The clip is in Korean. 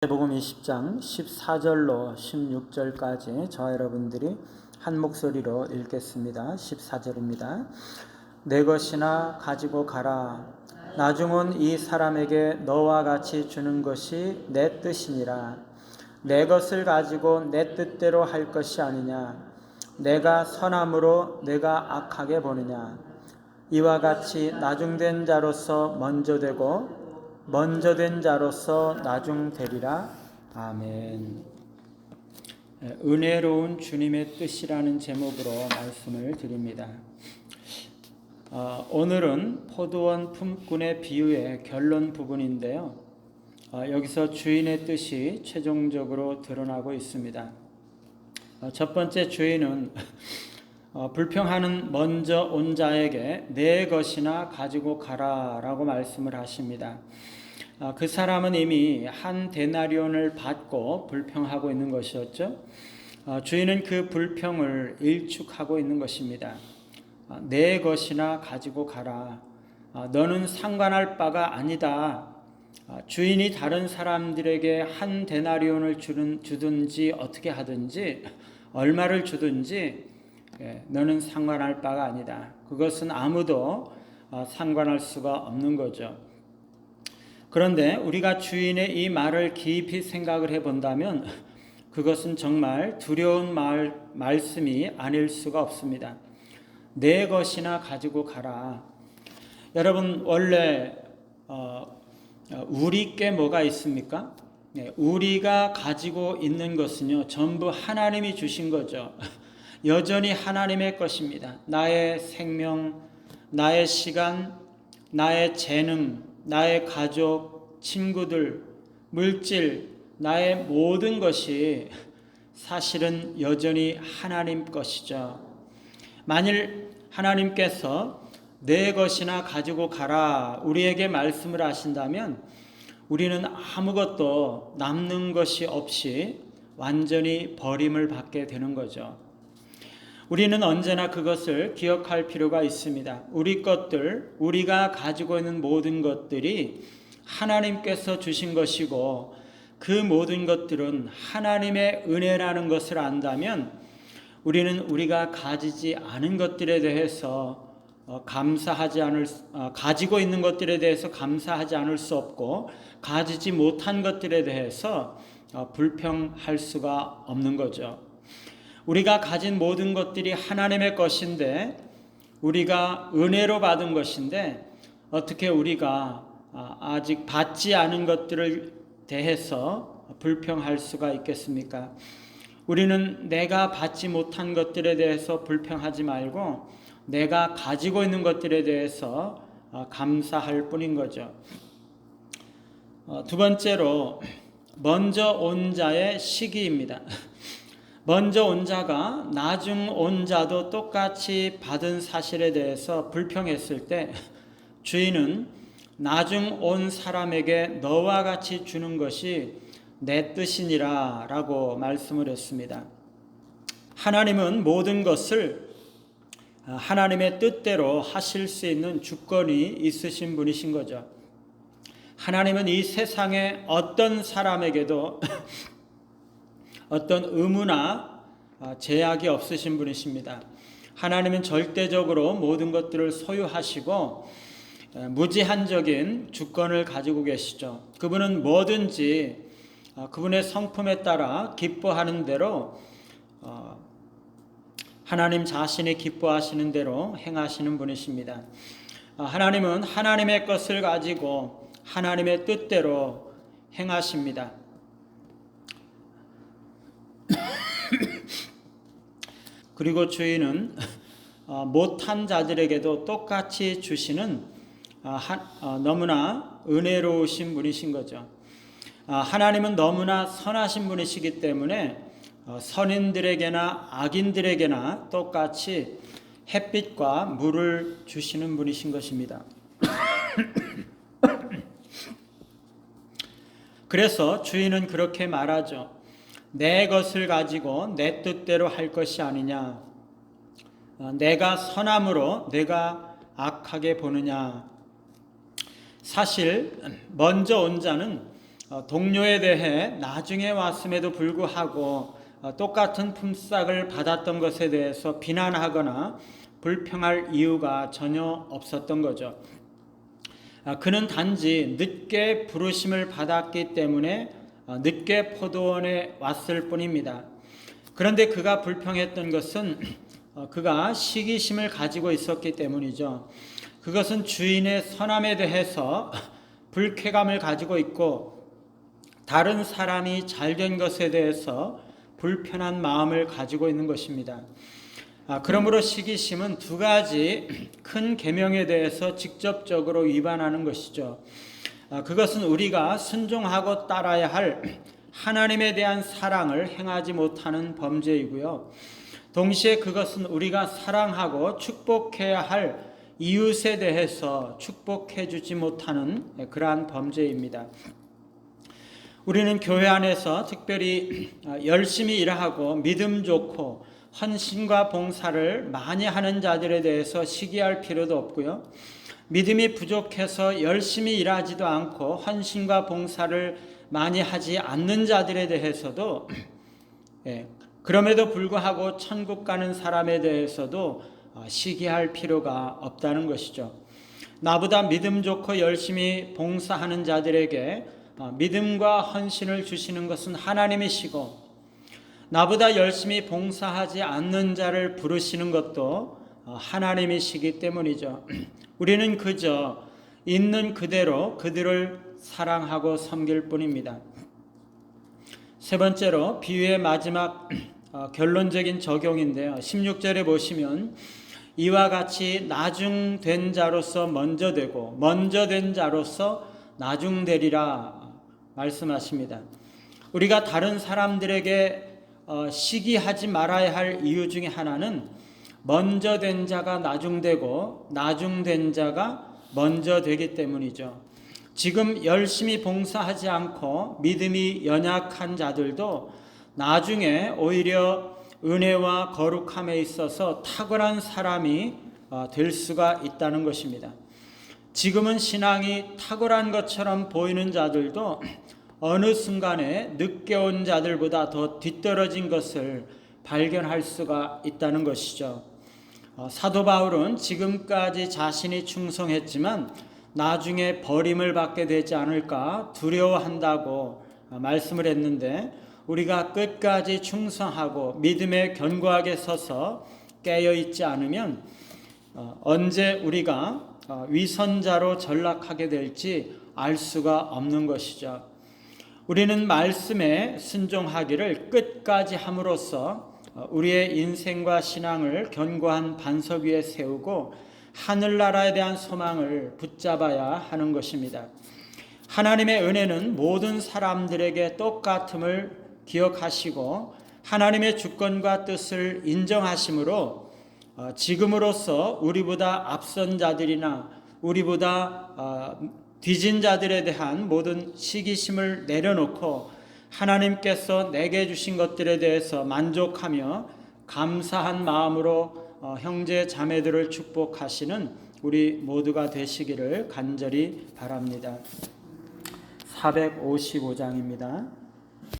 마태복음 20장 14절로 16절까지 저와 여러분들이 한 목소리로 읽겠습니다. 14절입니다. 내 것이나 가지고 가라. 나중은 이 사람에게 너와 같이 주는 것이 내 뜻이니라. 내 것을 가지고 내 뜻대로 할 것이 아니냐. 내가 선함으로 내가 악하게 보느냐. 이와 같이 나중된 자로서 먼저 되고 먼저 된 자로서 나중 되리라. 아멘. 은혜로운 주님의 뜻이라는 제목으로 말씀을 드립니다. 오늘은 포도원 품꾼의 비유의 결론 부분인데요. 여기서 주인의 뜻이 최종적으로 드러나고 있습니다. 첫 번째 주인은 불평하는 먼저 온 자에게 내 것이나 가지고 가라라고 말씀을 하십니다. 그 사람은 이미 한 데나리온을 받고 불평하고 있는 것이었죠. 주인은 그 불평을 일축하고 있는 것입니다. 내 것이나 가지고 가라. 너는 상관할 바가 아니다. 주인이 다른 사람들에게 한 데나리온을 주든지 어떻게 하든지 얼마를 주든지 너는 상관할 바가 아니다. 그것은 아무도 상관할 수가 없는 거죠. 그런데 우리가 주인의 이 말을 깊이 생각을 해본다면 그것은 정말 두려운 말씀이 아닐 수가 없습니다. 내 것이나 가지고 가라. 여러분, 원래 우리께 뭐가 있습니까? 우리가 가지고 있는 것은요, 전부 하나님이 주신 거죠. 여전히 하나님의 것입니다. 나의 생명, 나의 시간, 나의 재능, 나의 가족, 친구들, 물질, 나의 모든 것이 사실은 여전히 하나님 것이죠. 만일 하나님께서 내 것이나 가지고 가라 우리에게 말씀을 하신다면 우리는 아무것도 남는 것이 없이 완전히 버림을 받게 되는 거죠. 우리는 언제나 그것을 기억할 필요가 있습니다. 우리 것들, 우리가 가지고 있는 모든 것들이 하나님께서 주신 것이고 그 모든 것들은 하나님의 은혜라는 것을 안다면 우리는 우리가 가지지 않은 것들에 대해서 가지고 있는 것들에 대해서 감사하지 않을 수 없고 가지지 못한 것들에 대해서 불평할 수가 없는 거죠. 우리가 가진 모든 것들이 하나님의 것인데 우리가 은혜로 받은 것인데 어떻게 우리가 아직 받지 않은 것들을 대해서 불평할 수가 있겠습니까? 우리는 내가 받지 못한 것들에 대해서 불평하지 말고 내가 가지고 있는 것들에 대해서 감사할 뿐인 거죠. 두 번째로 먼저 온 자의 시기입니다. 먼저 온 자가 나중 온 자도 똑같이 받은 사실에 대해서 불평했을 때 주인은 나중 온 사람에게 너와 같이 주는 것이 내 뜻이니라 라고 말씀을 했습니다. 하나님은 모든 것을 하나님의 뜻대로 하실 수 있는 주권이 있으신 분이신 거죠. 하나님은 이 세상의 어떤 사람에게도 어떤 의무나 제약이 없으신 분이십니다. 하나님은 절대적으로 모든 것들을 소유하시고 무제한적인 주권을 가지고 계시죠. 그분은 뭐든지 그분의 성품에 따라 기뻐하는 대로 하나님 자신이 기뻐하시는 대로 행하시는 분이십니다. 하나님은 하나님의 것을 가지고 하나님의 뜻대로 행하십니다. 그리고 주인은 못한 자들에게도 똑같이 주시는 너무나 은혜로우신 분이신 거죠. 하나님은 너무나 선하신 분이시기 때문에 선인들에게나 악인들에게나 똑같이 햇빛과 물을 주시는 분이신 것입니다. 그래서 주인은 그렇게 말하죠. 내 것을 가지고 내 뜻대로 할 것이 아니냐. 내가 선함으로 내가 악하게 보느냐. 사실 먼저 온 자는 동료에 대해 나중에 왔음에도 불구하고 똑같은 품삯을 받았던 것에 대해서 비난하거나 불평할 이유가 전혀 없었던 거죠. 그는 단지 늦게 부르심을 받았기 때문에 늦게 포도원에 왔을 뿐입니다. 그런데 그가 불평했던 것은 그가 시기심을 가지고 있었기 때문이죠. 그것은 주인의 선함에 대해서 불쾌감을 가지고 있고 다른 사람이 잘된 것에 대해서 불편한 마음을 가지고 있는 것입니다. 그러므로 시기심은 두 가지 큰 계명에 대해서 직접적으로 위반하는 것이죠. 그것은 우리가 순종하고 따라야 할 하나님에 대한 사랑을 행하지 못하는 범죄이고요. 동시에 그것은 우리가 사랑하고 축복해야 할 이웃에 대해서 축복해 주지 못하는 그러한 범죄입니다. 우리는 교회 안에서 특별히 열심히 일하고 믿음 좋고 헌신과 봉사를 많이 하는 자들에 대해서 시기할 필요도 없고요. 믿음이 부족해서 열심히 일하지도 않고 헌신과 봉사를 많이 하지 않는 자들에 대해서도 그럼에도 불구하고 천국 가는 사람에 대해서도 시기할 필요가 없다는 것이죠. 나보다 믿음 좋고 열심히 봉사하는 자들에게 믿음과 헌신을 주시는 것은 하나님이시고 나보다 열심히 봉사하지 않는 자를 부르시는 것도 하나님이시기 때문이죠. 우리는 그저 있는 그대로 그들을 사랑하고 섬길 뿐입니다. 세 번째로 비유의 마지막 결론적인 적용인데요. 16절에 보시면 이와 같이 나중된 자로서 먼저 되고 먼저 된 자로서 나중되리라 말씀하십니다. 우리가 다른 사람들에게 시기하지 말아야 할 이유 중에 하나는 먼저 된 자가 나중되고 나중된 자가 먼저 되기 때문이죠. 지금 열심히 봉사하지 않고 믿음이 연약한 자들도 나중에 오히려 은혜와 거룩함에 있어서 탁월한 사람이 될 수가 있다는 것입니다. 지금은 신앙이 탁월한 것처럼 보이는 자들도 어느 순간에 늦게 온 자들보다 더 뒤떨어진 것을 발견할 수가 있다는 것이죠. 사도 바울은 지금까지 자신이 충성했지만 나중에 버림을 받게 되지 않을까 두려워한다고 말씀을 했는데 우리가 끝까지 충성하고 믿음에 견고하게 서서 깨어있지 않으면 언제 우리가 위선자로 전락하게 될지 알 수가 없는 것이죠. 우리는 말씀에 순종하기를 끝까지 함으로써 우리의 인생과 신앙을 견고한 반석 위에 세우고 하늘나라에 대한 소망을 붙잡아야 하는 것입니다. 하나님의 은혜는 모든 사람들에게 똑같음을 기억하시고 하나님의 주권과 뜻을 인정하심으로 지금으로서 우리보다 앞선 자들이나 우리보다 뒤진 자들에 대한 모든 시기심을 내려놓고 하나님께서 내게 주신 것들에 대해서 만족하며 감사한 마음으로 형제 자매들을 축복하시는 우리 모두가 되시기를 간절히 바랍니다. 455장입니다.